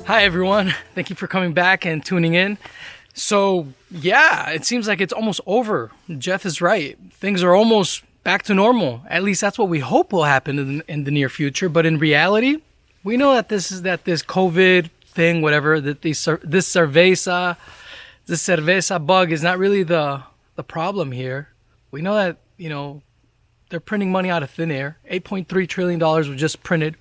Hi, everyone. Thank you for coming back and tuning in. So, yeah, it seems like it's almost over. Jeff is right. Things are almost back to normal. At least that's what we hope will happen in the near future. But in reality, we know that this COVID thing, whatever, that this cerveza bug is not really the problem here. We know that, they're printing money out of thin air. $8.3 trillion was just printed.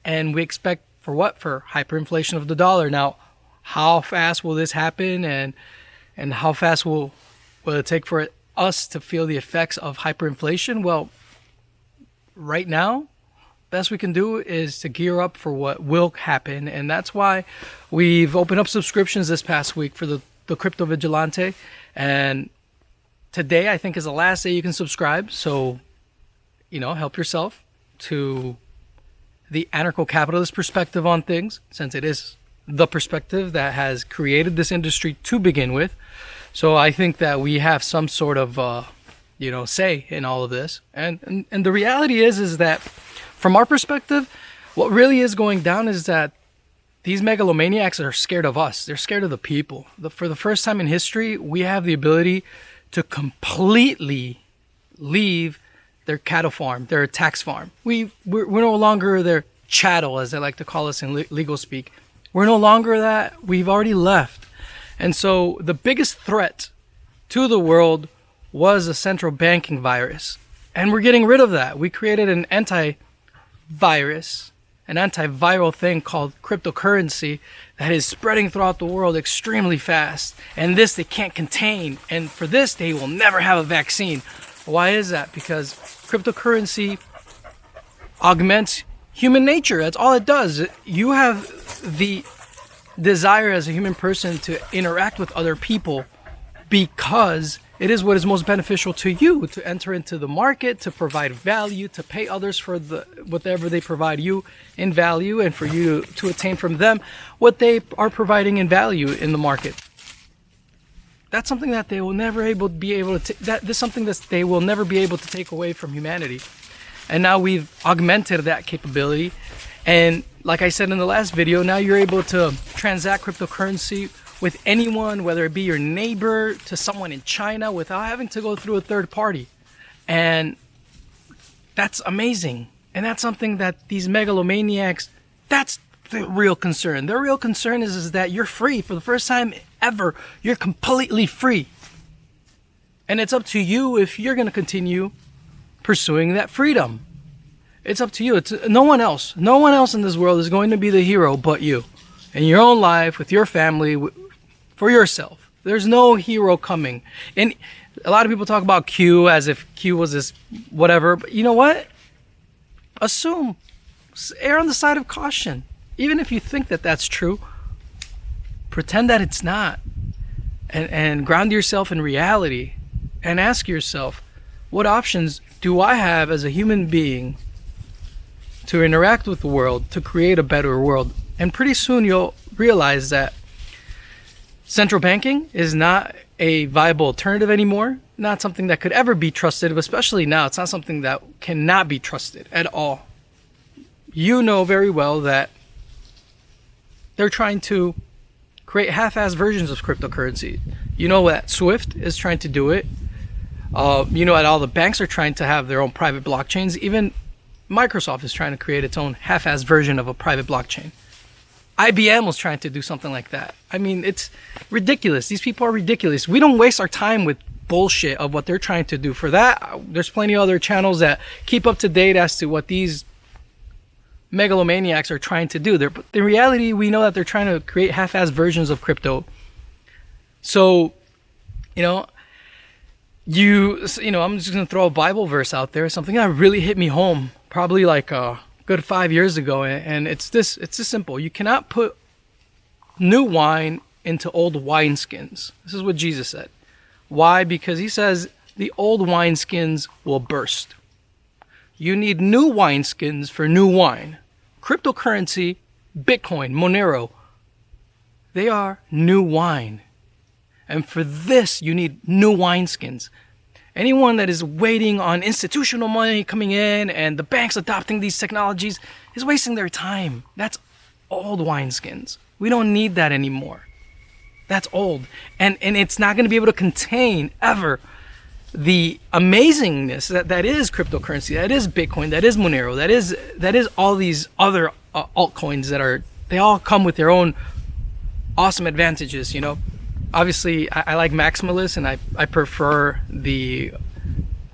And we expect for what? For hyperinflation of the dollar. Now, how fast will this happen, and how fast will it take for us to feel the effects of hyperinflation? Well, right now, best we can do is to gear up for what will happen, and that's why we've opened up subscriptions this past week for the Crypto Vigilante, and today I think is the last day you can subscribe. So, help yourself to the anarcho-capitalist perspective on things, since it is the perspective that has created this industry to begin with. So I think that we have some sort of, say in all of this. And the reality is that from our perspective, what really is going down is that these megalomaniacs are scared of us. They're scared of the people. For the first time in history, we have the ability to completely leave their cattle farm, their tax farm. We're no longer their chattel, as they like to call us in legal speak. We're no longer that. We've already left. And so the biggest threat to the world was a central banking virus. And we're getting rid of that. We created an antivirus, an antiviral thing called cryptocurrency that is spreading throughout the world extremely fast. And this they can't contain. And for this, they will never have a vaccine. Why is that? Because cryptocurrency augments human nature. That's all it does. You have the desire as a human person to interact with other people because it is what is most beneficial to you, to enter into the market, to provide value, to pay others for whatever they provide you in value, and for you to attain from them what they are providing in value in the market. That's something that they will never be able to that's something that they will never be able to take away from humanity. And now we've augmented that capability. And like I said in the last video, now you're able to transact cryptocurrency with anyone, whether it be your neighbor to someone in China, without having to go through a third party. And that's amazing. And that's something that these megalomaniacs, that's the real concern. Their real concern is that you're free. For the first time ever, you're completely free. And it's up to you if you're going to continue pursuing that freedom. It's up to you. It's no one else. No one else in this world is going to be the hero but you. In your own life, with your family, for yourself. There's no hero coming. And a lot of people talk about Q as if Q was this whatever. But you know what? Err on the side of caution. Even if you think that that's true, pretend that it's not. And ground yourself in reality. And ask yourself, what options do I have as a human being to interact with the world, to create a better world? And pretty soon you'll realize that central banking is not a viable alternative anymore, not something that could ever be trusted, especially now. It's not something that cannot be trusted at all. You know very well that they're trying to create half-assed versions of cryptocurrency. You know that Swift is trying to do it. You know that all the banks are trying to have their own private blockchains. Even Microsoft is trying to create its own half-assed version of a private blockchain. IBM was trying to do something like that. I mean, it's ridiculous. These people are ridiculous. We don't waste our time with bullshit of what they're trying to do. For that, there's plenty of other channels that keep up to date as to what these megalomaniacs are trying to do. In reality, we know that they're trying to create half-assed versions of crypto. So, I'm just going to throw a Bible verse out there, something that really hit me home, probably like a good 5 years ago, and it's this simple. You cannot put new wine into old wineskins. This is what Jesus said. Why? Because he says the old wineskins will burst. You need new wineskins for new wine. Cryptocurrency, Bitcoin, Monero, they are new wine. And for this, you need new wineskins. Anyone that is waiting on institutional money coming in and the banks adopting these technologies is wasting their time. That's old wineskins. We don't need that anymore. That's old. And it's not going to be able to contain ever the amazingness that is cryptocurrency, that is Bitcoin, that is Monero, that is all these other altcoins they all come with their own awesome advantages, you know. Obviously, I like maximalists, and I prefer the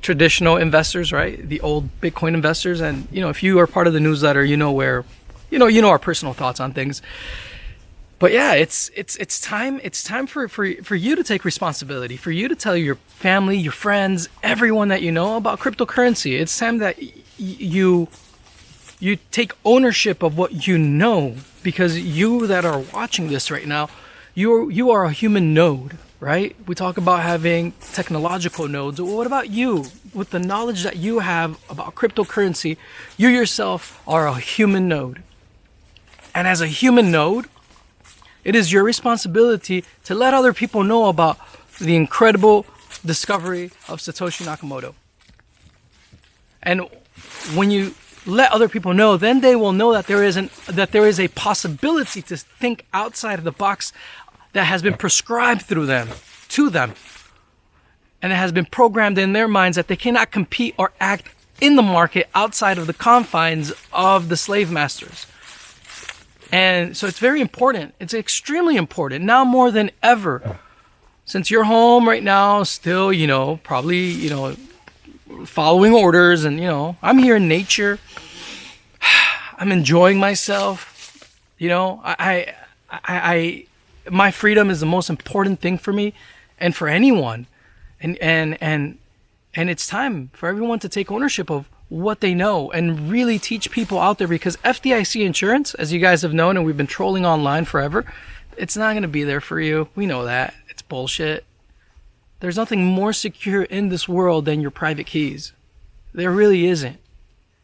traditional investors, right? The old Bitcoin investors. And, you know, if you are part of the newsletter, you know our personal thoughts on things. But yeah, it's time for you to take responsibility, for you to tell your family, your friends, everyone that you know about cryptocurrency. It's time that you take ownership of what you know, because you that are watching this right now, you are a human node, right? We talk about having technological nodes. Well, what about you? With the knowledge that you have about cryptocurrency, you yourself are a human node. And as a human node, it is your responsibility to let other people know about the incredible discovery of Satoshi Nakamoto. And when you let other people know, then they will know that there is a possibility to think outside of the box that has been prescribed to them. And it has been programmed in their minds that they cannot compete or act in the market outside of the confines of the slave masters. And so it's very important. It's extremely important now more than ever. Since you're home right now, still, you know, probably, you know, following orders, and, you know, I'm here in nature. I'm enjoying myself. You know, my freedom is the most important thing for me and for anyone. And it's time for everyone to take ownership of what they know and really teach people out there, because FDIC insurance, as you guys have known, and we've been trolling online forever, it's not going to be there for you. We know that. It's bullshit. There's nothing more secure in this world than your private keys. There really isn't.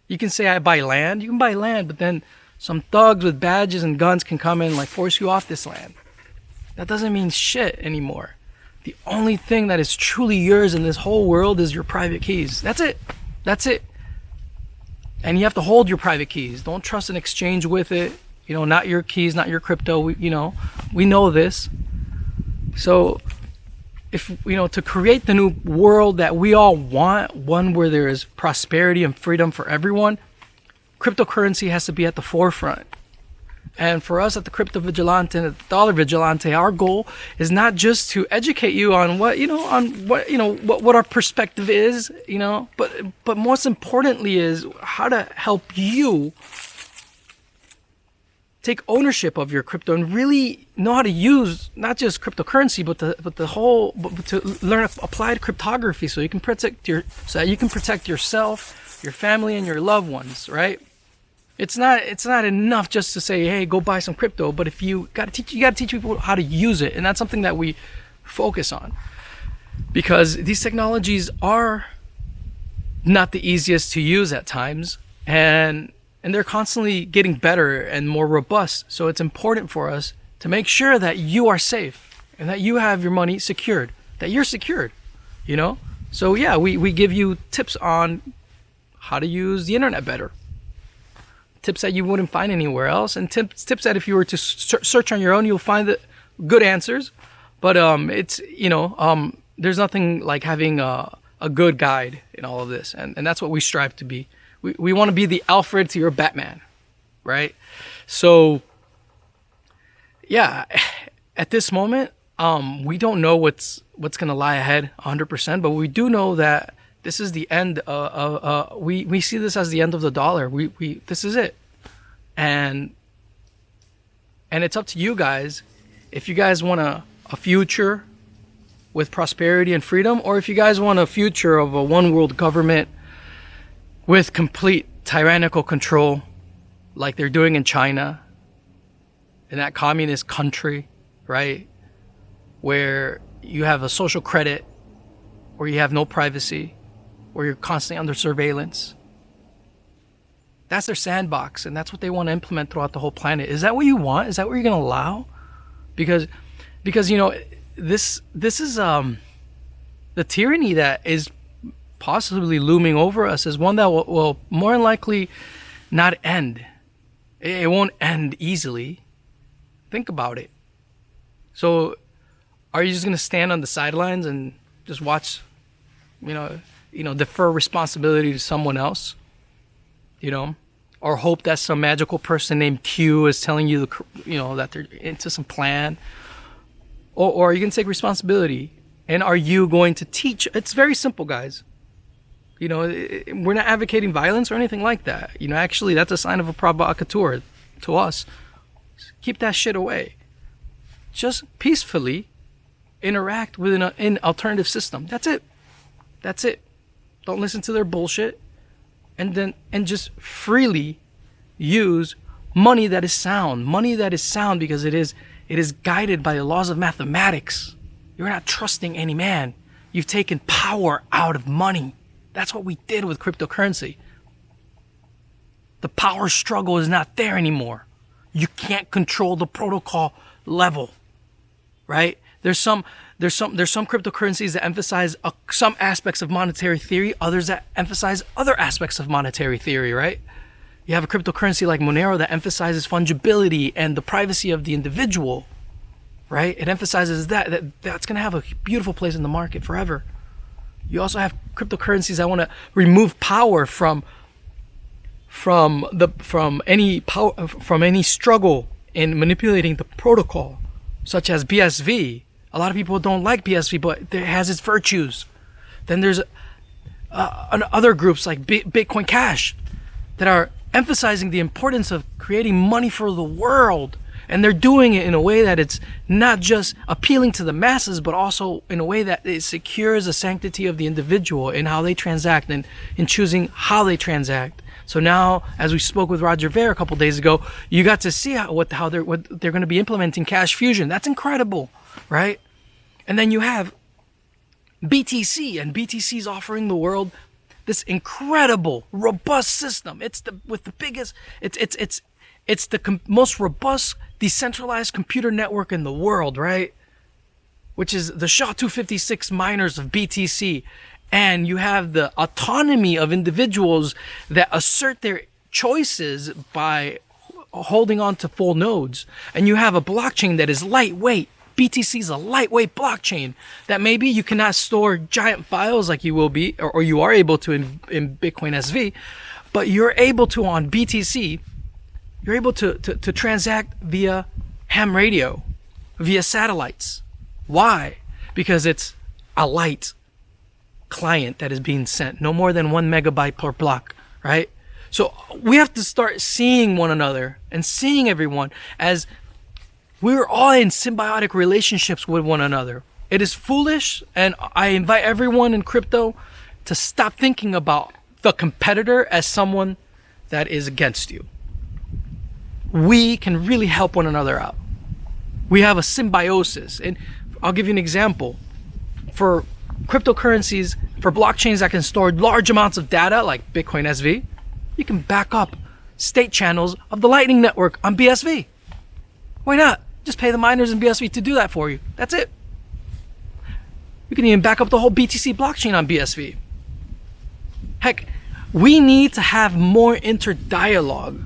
You can say I buy land. You can buy land, but then some thugs with badges and guns can come in and like force you off this land. That doesn't mean shit anymore. The only thing that is truly yours in this whole world is your private keys. That's it. That's it. And you have to hold your private keys. Don't trust an exchange with it. You know, not your keys, not your crypto. We know this. So, if, you know, to create the new world that we all want, one where there is prosperity and freedom for everyone, cryptocurrency has to be at the forefront. And for us at the Crypto Vigilante and at the Dollar Vigilante, our goal is not just to educate you on what our perspective is, you know, but most importantly is how to help you take ownership of your crypto and really know how to use not just cryptocurrency, but to learn applied cryptography so that you can protect yourself, your family, and your loved ones, right? It's not enough just to say, hey, go buy some crypto, but if you gotta teach people how to use it, and that's something that we focus on, because these technologies are not the easiest to use at times, and they're constantly getting better and more robust. So it's important for us to make sure that you are safe and that you have your money secured, that you're secured, you know? So yeah, we give you tips on how to use the internet better. Tips that you wouldn't find anywhere else, and tips that if you were to search on your own, you'll find the good answers. But there's nothing like having a good guide in all of this, and that's what we strive to be. We want to be the Alfred to your Batman, right? So yeah, at this moment, we don't know what's gonna lie ahead 100%, but we do know that this is the end. We see this as the end of the dollar. This is it, and it's up to you guys if you guys want a future with prosperity and freedom, or if you guys want a future of a one world government with complete tyrannical control, like they're doing in China, in that communist country, right, where you have a social credit, where you have no privacy, where you're constantly under surveillance. That's their sandbox, and that's what they want to implement throughout the whole planet. Is that what you want? Is that what you're going to allow? Because you know, this is the tyranny that is possibly looming over us is one that will more than likely not end. It won't end easily. Think about it. So are you just going to stand on the sidelines and just watch, defer responsibility to someone else, or hope that some magical person named Q is telling you, that they're into some plan? Or are you going to take responsibility? And are you going to teach? It's very simple, guys. We're not advocating violence or anything like that. Actually, that's a sign of a provocateur to us. Keep that shit away. Just peacefully interact with an alternative system. That's it. Don't listen to their bullshit. And just freely use money that is sound. Money that is sound because it is guided by the laws of mathematics. You're not trusting any man. You've taken power out of money. That's what we did with cryptocurrency. The power struggle is not there anymore. You can't control the protocol level, right? There's some cryptocurrencies that emphasize some aspects of monetary theory, others that emphasize other aspects of monetary theory, right? You have a cryptocurrency like Monero that emphasizes fungibility and the privacy of the individual, right? It emphasizes that's going to have a beautiful place in the market forever. You also have cryptocurrencies that want to remove power from any struggle in manipulating the protocol, such as BSV. A lot of people don't like BSV, but it has its virtues. Then there's other groups like Bitcoin Cash that are emphasizing the importance of creating money for the world. And they're doing it in a way that it's not just appealing to the masses, but also in a way that it secures the sanctity of the individual in how they transact and in choosing how they transact. So now, as we spoke with Roger Ver a couple days ago, you got to see what they're going to be implementing Cash Fusion. That's incredible, right? And then you have BTC, and BTC is offering the world this incredible, robust system. It's the most robust decentralized computer network in the world, right? Which is the SHA-256 miners of BTC. And you have the autonomy of individuals that assert their choices by holding on to full nodes. And you have a blockchain that is lightweight. BTC is a lightweight blockchain that maybe you cannot store giant files like you will be, or you are able to in Bitcoin SV, but you're able to on BTC. You're able to transact via ham radio, via satellites. Why? Because it's a light client that is being sent, no more than 1 megabyte per block, right? So we have to start seeing one another and seeing everyone as we're all in symbiotic relationships with one another. It is foolish, and I invite everyone in crypto to stop thinking about the competitor as someone that is against you. We can really help one another out. We have a symbiosis. And I'll give you an example. For cryptocurrencies, for blockchains that can store large amounts of data like Bitcoin SV, you can back up state channels of the Lightning Network on BSV. Why not? Just pay the miners in BSV to do that for you. That's it. You can even back up the whole BTC blockchain on BSV. Heck, we need to have more interdialogue.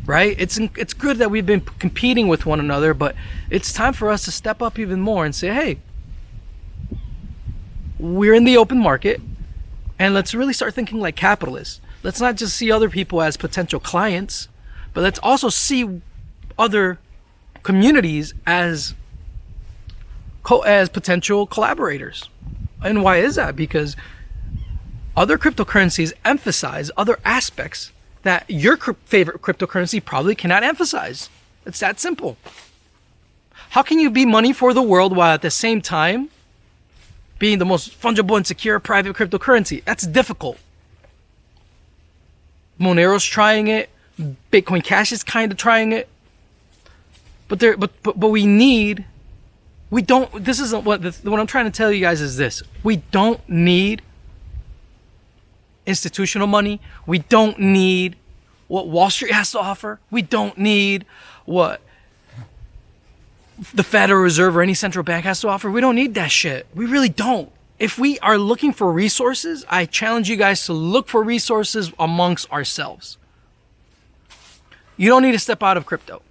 Right? It's good that we've been competing with one another, but it's time for us to step up even more and say, hey, we're in the open market, and let's really start thinking like capitalists. Let's not just see other people as potential clients, but let's also see other communities as potential collaborators. And why is that? Because other cryptocurrencies emphasize other aspects that your favorite cryptocurrency probably cannot emphasize. It's that simple. How can you be money for the world while at the same time being the most fungible and secure private cryptocurrency? That's difficult. Monero's trying it. Bitcoin Cash is kind of trying it. But this isn't what I'm trying to tell you guys is this. We don't need institutional money. We don't need what Wall Street has to offer. We don't need what the Federal Reserve or any central bank has to offer. We don't need that shit. We really don't. If we are looking for resources, I challenge you guys to look for resources amongst ourselves. You don't need to step out of crypto.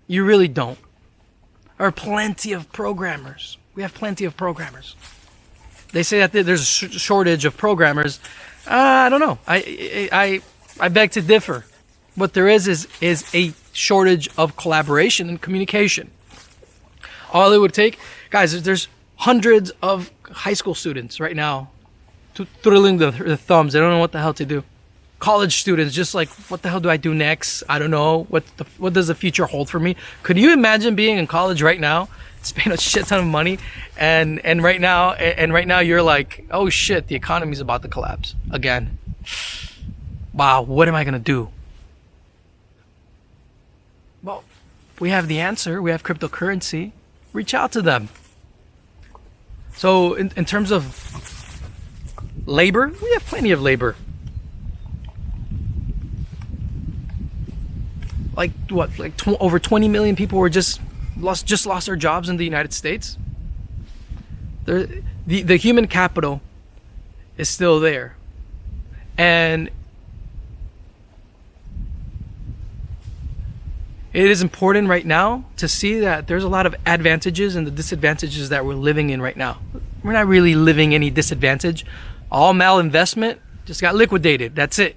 You really don't. There are plenty of programmers. We have plenty of programmers. They say that there's a shortage of programmers. I don't know. I beg to differ. What there is a shortage of collaboration and communication. All it would take, guys, there's hundreds of high school students right now twiddling their thumbs. They don't know what the hell to do. College students just like, what the hell do I do next? I don't know. What does the future hold for me? Could you imagine being in college right now, spending a shit ton of money, and right now you're like, oh shit, the economy's about to collapse again. Wow, what am I gonna do? Well, we have the answer. We have cryptocurrency. Reach out to them. So in terms of labor, we have plenty of labor. Like what? Like over 20 million people were just lost their jobs in the United States. The human capital is still there, and it is important right now to see that there's a lot of advantages and the disadvantages that we're living in right now. We're not really living any disadvantage. All malinvestment just got liquidated. That's it.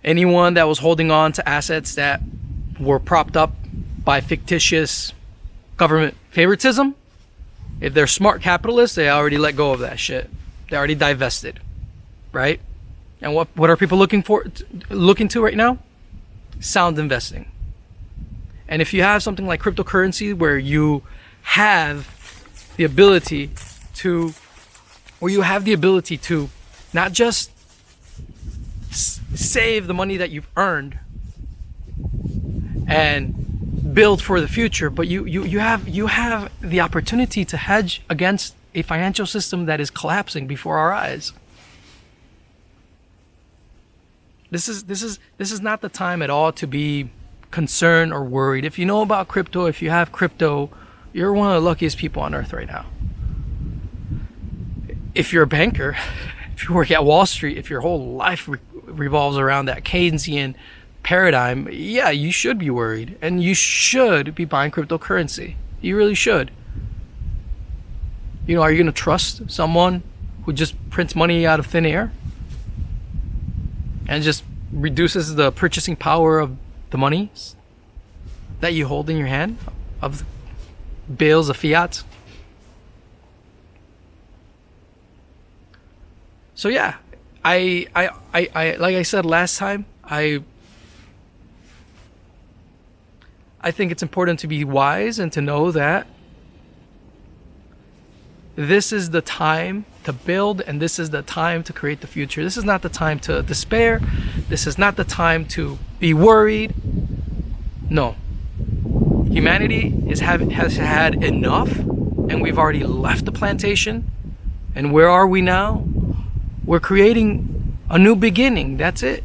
Anyone that was holding on to assets that were propped up by fictitious government favoritism, if they're smart capitalists, they already let go of that shit. They already divested, right? And what are people looking to right now? Sound investing. And if you have something like cryptocurrency where you have the ability to not just save the money that you've earned and build for the future, but you have the opportunity to hedge against a financial system that is collapsing before our eyes. This is not the time at all to be concerned or worried. If you know about crypto, if you have crypto, you're one of the luckiest people on earth right now. If you're a banker, if you work at Wall Street, if your whole life revolves around that Keynesian paradigm, yeah, you should be worried, and you should be buying cryptocurrency. You really should. You know, are you going to trust someone who just prints money out of thin air and just reduces the purchasing power of the money that you hold in your hand, of bills, of fiat? So yeah, I like I said last time, I think it's important to be wise and to know that this is the time to build, and this is the time to create the future. This is not the time to despair. This is not the time to be worried. No. Humanity has had enough, and we've already left the plantation. And where are we now? We're creating a new beginning. That's it.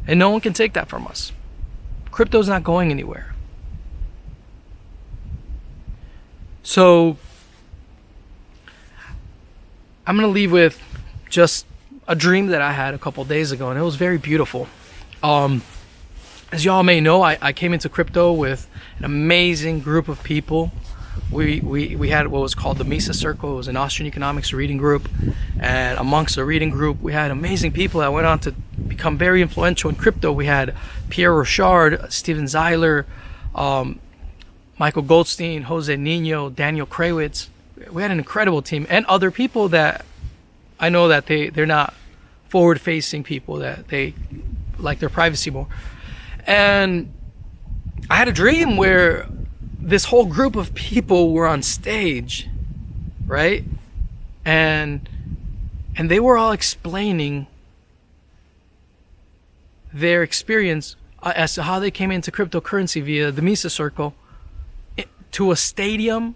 And no one can take that from us. Crypto's not going anywhere. So I'm going to leave with just a dream that I had a couple days ago, and it was very beautiful. As y'all may know, I came into crypto with an amazing group of people. We had what was called the Mesa Circle. It was an Austrian economics reading group, and amongst the reading group, we had amazing people that went on to become very influential in crypto. We had Pierre Rochard, Steven Zeiler, Michael Goldstein, Jose Nino, Daniel Krawitz. We had an incredible team, and other people that I know that they're not forward-facing people, that they like their privacy more. And I had a dream where this whole group of people were on stage, right? And they were all explaining their experience as to how they came into cryptocurrency via the Mesa Circle to a stadium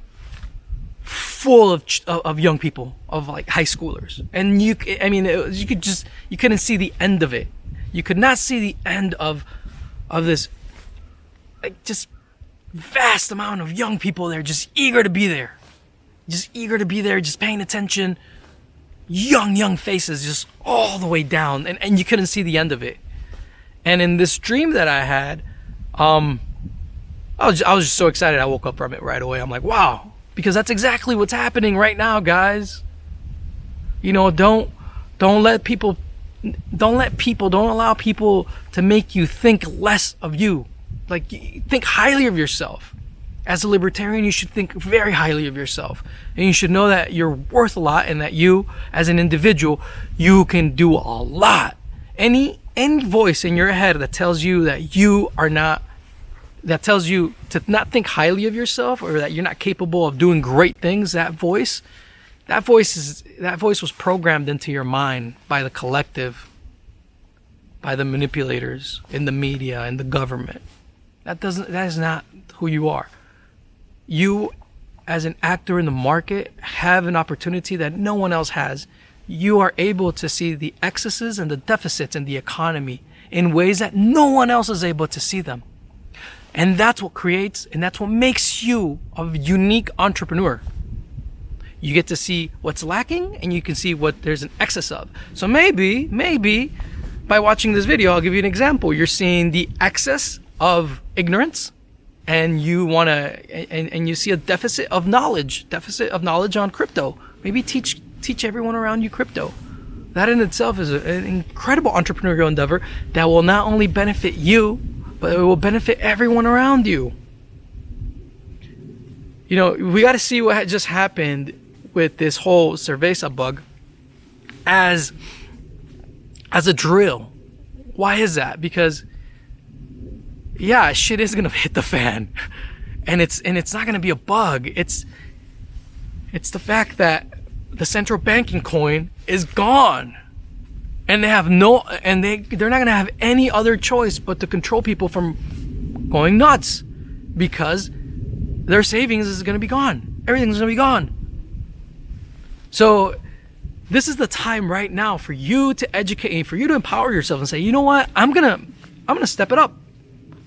full of young people, of like high schoolers. And you couldn't see the end of it. You could not see the end of this, like, just vast amount of young people there, just eager to be there, just paying attention, young faces just all the way down, and you couldn't see the end of it. And in this dream that I had, I was just so excited. I woke up from it right away. I'm like, wow, because that's exactly what's happening right now, guys. You know, don't allow people to make you think less of you. Like, think highly of yourself. As a libertarian, you should think very highly of yourself. And you should know that you're worth a lot, and that you, as an individual, you can do a lot. Any voice in your head that tells you that you are not, that tells you to not think highly of yourself, or that you're not capable of doing great things, that voice was programmed into your mind by the collective, by the manipulators in the media and the government. That is not who you are. You, as an actor in the market, have an opportunity that no one else has. You are able to see the excesses and the deficits in the economy in ways that no one else is able to see them. And that's what creates, and that's what makes you a unique entrepreneur. You get to see what's lacking, and you can see what there's an excess of. So maybe by watching this video, I'll give you an example. You're seeing the excess of ignorance, and you you see a deficit of knowledge on crypto. Maybe teach everyone around you crypto. That in itself is an incredible entrepreneurial endeavor that will not only benefit you, but it will benefit everyone around you. You know, we got to see what had just happened with this whole cerveza bug as a drill. Why is that? Because yeah, shit is gonna hit the fan, and it's not gonna be a bug. It's the fact that the central banking coin is gone, and they're not gonna have any other choice but to control people from going nuts, because their savings is gonna be gone. Everything's gonna be gone. So this is the time right now for you to educate, for you to empower yourself and say, you know what, I'm gonna step it up.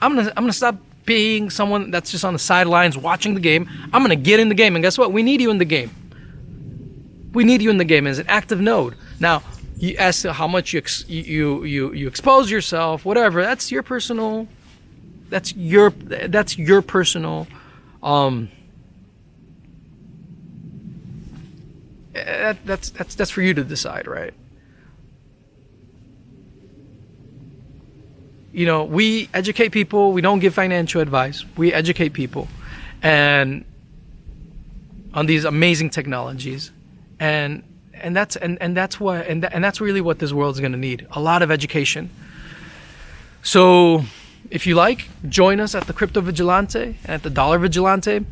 I'm gonna stop being someone that's just on the sidelines watching the game. I'm gonna get in the game, and guess what? We need you in the game. We need you in the game as an active node. Now, as to how much you expose yourself, whatever. That's your personal. That's your personal. That's for you to decide, right? You know, we educate people. We don't give financial advice. We educate people, and on these amazing technologies, and that's really what this world is going to need. A lot of education. So, if you like, join us at the Crypto Vigilante and at the Dollar Vigilante,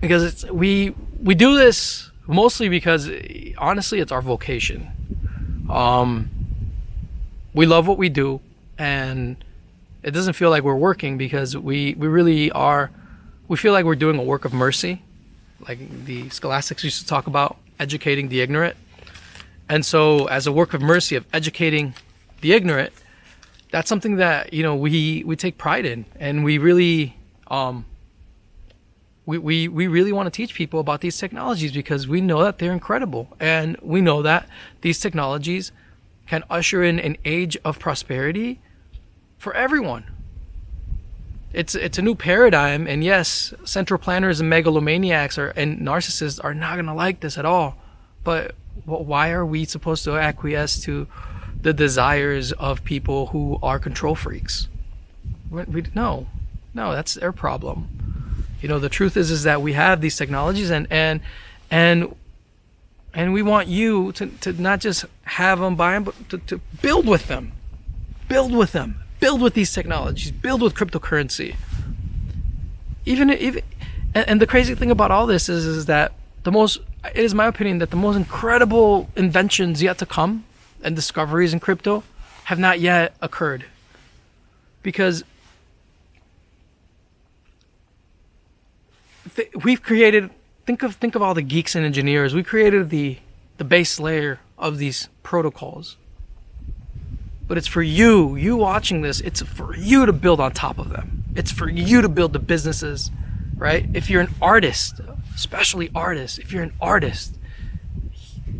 because we do this mostly because honestly, it's our vocation. We love what we do. And it doesn't feel like we're working, because we really are. We feel like we're doing a work of mercy, like the scholastics used to talk about, educating the ignorant. And so, as a work of mercy of educating the ignorant, that's something that, you know, we take pride in, and we really we really want to teach people about these technologies, because we know that they're incredible, and we know that these technologies can usher in an age of prosperity for everyone. It's a new paradigm, and yes, central planners and megalomaniacs and narcissists are not going to like this at all. But why are we supposed to acquiesce to the desires of people who are control freaks? No, that's their problem. You know, the truth is that we have these technologies, and we want you to not just have them, buy them, but to build with them. Build with them. Build with these technologies. Build with cryptocurrency. Even and the crazy thing about all this is that it is my opinion that the most incredible inventions yet to come and discoveries in crypto have not yet occurred. Because we've created, think of all the geeks and engineers. We created the base layer of these protocols. But it's for you watching this, it's for you to build on top of them. It's for you to build the businesses, right? If you're an artist, especially artists, if you're an artist,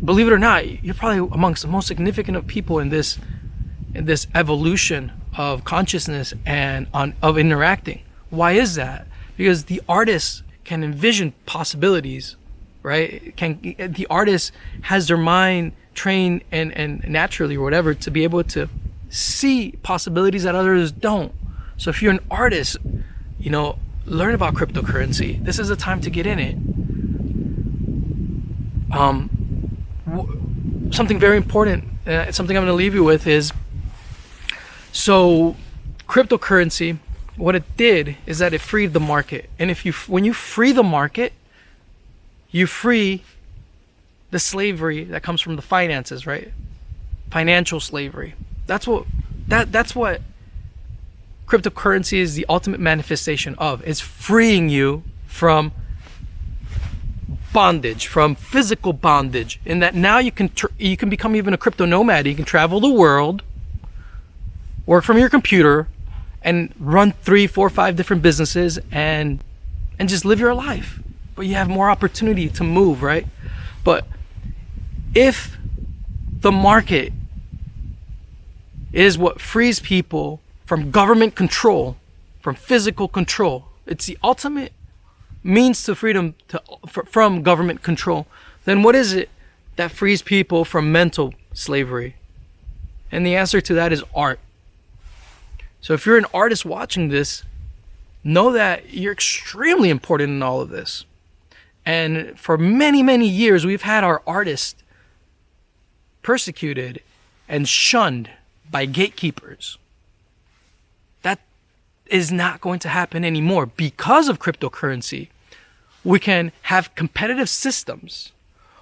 believe it or not, you're probably amongst the most significant of people in this evolution of consciousness and of interacting. Why is that? Because the artist can envision possibilities, right? The artist has their mind trained and naturally or whatever to be able to see possibilities that others don't. So if you're an artist, learn about cryptocurrency. This is the time to get in it. Something very important, something I'm going to leave you with is, so cryptocurrency, what it did is that it freed the market. And when you free the market, you free the slavery that comes from the finances, right? Financial slavery. That's what cryptocurrency is the ultimate manifestation of. It's freeing you from bondage, from physical bondage, in that now you can become even a crypto nomad. You can travel the world, work from your computer, and run 3, 4, 5 different businesses and just live your life. But you have more opportunity to move, right? But if the market is what frees people from government control, from physical control, it's the ultimate means to freedom from government control, then what is it that frees people from mental slavery? And the answer to that is art. So if you're an artist watching this, know that you're extremely important in all of this. And for many, many years, we've had our artists persecuted and shunned by gatekeepers. That is not going to happen anymore. Because of cryptocurrency, we can have competitive systems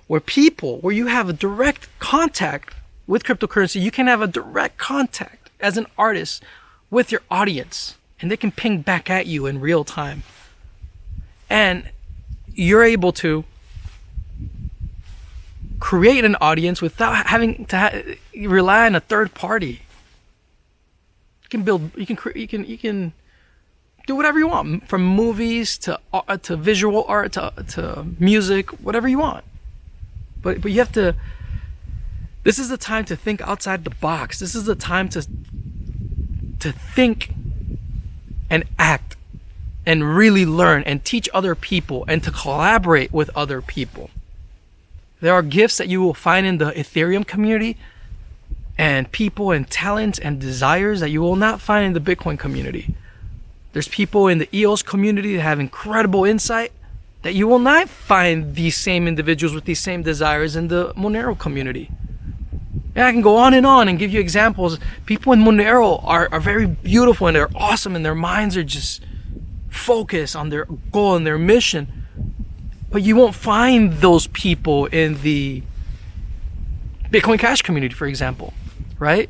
where you have a direct contact with cryptocurrency. You can have a direct contact as an artist with your audience, and they can ping back at you in real time. And you're able to create an audience without having to rely on a third party. You can do whatever you want, from movies to visual art to music, whatever you want. But you have to. This is the time to think outside the box. This is the time to think and act and really learn and teach other people and to collaborate with other people. There are gifts that you will find in the Ethereum community and people and talents and desires that you will not find in the Bitcoin community. There's people in the EOS community that have incredible insight that you will not find these same individuals with these same desires in the Monero community. And I can go on and give you examples. People in Monero are very beautiful and they're awesome and their minds are just focused on their goal and their mission. But you won't find those people in the Bitcoin Cash community, for example, right?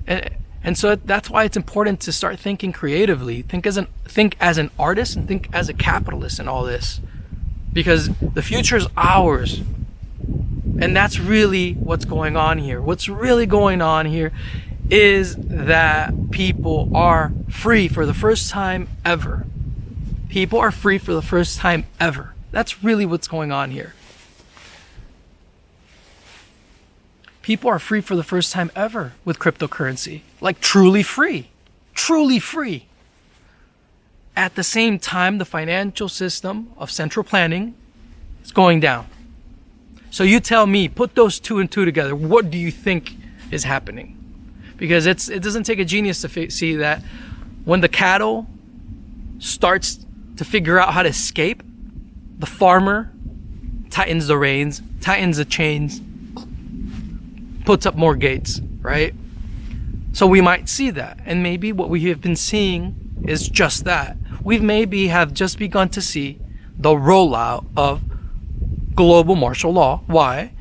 And so that's why it's important to start thinking creatively. Think as an artist and think as a capitalist in all this. Because the future is ours. And that's really what's going on here. What's really going on here is that people are free for the first time ever. People are free for the first time ever. That's really what's going on here. People are free for the first time ever with cryptocurrency. Like truly free. Truly free. At the same time, the financial system of central planning is going down. So you tell me, put those 2 and 2 together. What do you think is happening? Because it doesn't take a genius to see that when the cattle starts to figure out how to escape, the farmer tightens the reins, tightens the chains, puts up more gates, right? So we might see that. And maybe what we have been seeing is just that. We maybe have just begun to see the rollout of global martial law. Why?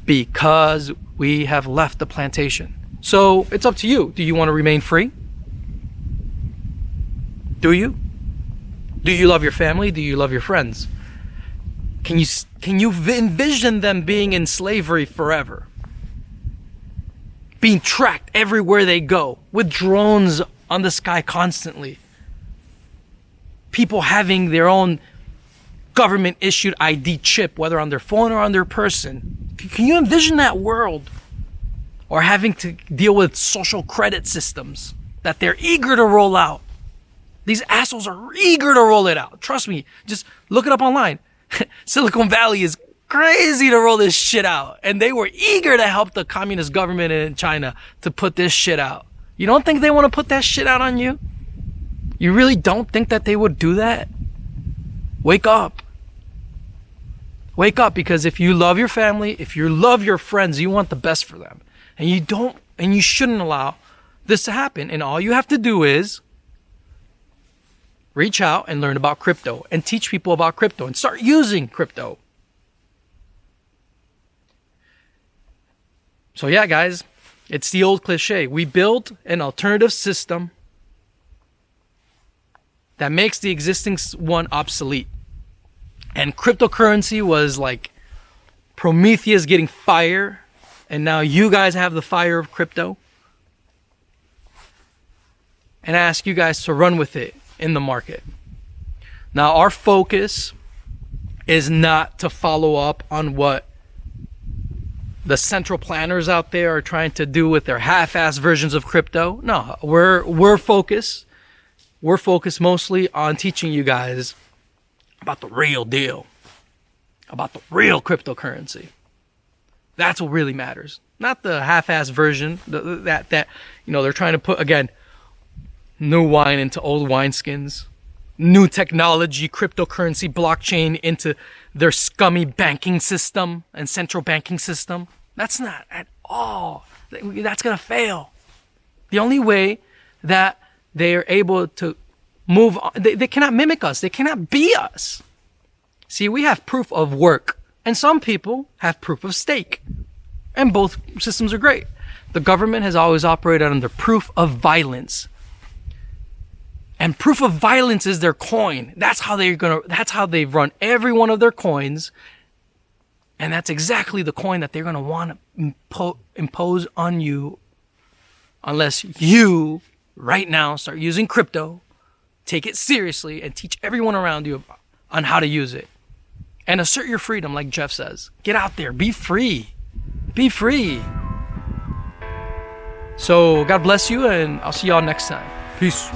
Because we have left the plantation. So it's up to you. Do you want to remain free? Do you? Do you love your family? Do you love your friends? Can you envision them being in slavery forever? Being tracked everywhere they go, with drones on the sky constantly. People having their own government issued ID chip, whether on their phone or on their person, Can you envision that world? Or having to deal with social credit systems that they're eager to roll out. These assholes are eager to roll it out. Trust me, just look it up online. Silicon Valley is crazy to roll this shit out. And they were eager to help the communist government in China to put this shit out. You don't think they want to put that shit out on you? You really don't think that they would do that? Wake up. Wake up, because if you love your family, if you love your friends, you want the best for them. And you shouldn't allow this to happen. And all you have to do is reach out and learn about crypto and teach people about crypto and start using crypto. So yeah, guys, it's the old cliche. We build an alternative system that makes the existing one obsolete. And cryptocurrency was like Prometheus getting fire. And now you guys have the fire of crypto. And I ask you guys to run with it in the market. Now, our focus is not to follow up on what the central planners out there are trying to do with their half-ass versions of crypto. No, we're focused. We're focused mostly on teaching you guys about the real deal, about the real cryptocurrency. That's what really matters. Not the half-ass version that they're trying to put, again, new wine into old wineskins, new technology, cryptocurrency, blockchain into their scummy banking system and central banking system. That's not at all. That's going to fail. The only way that they are able to move on, they cannot mimic us. They cannot be us. See, we have proof of work. And some people have proof of stake. And both systems are great. The government has always operated under proof of violence. And proof of violence is their coin. That's how they've run every one of their coins. And that's exactly the coin that they're going to want to impose on you unless you right now start using crypto, take it seriously, and teach everyone around you on how to use it. And assert your freedom, like Jeff says. Get out there. Be free. Be free. So God bless you, and I'll see y'all next time. Peace.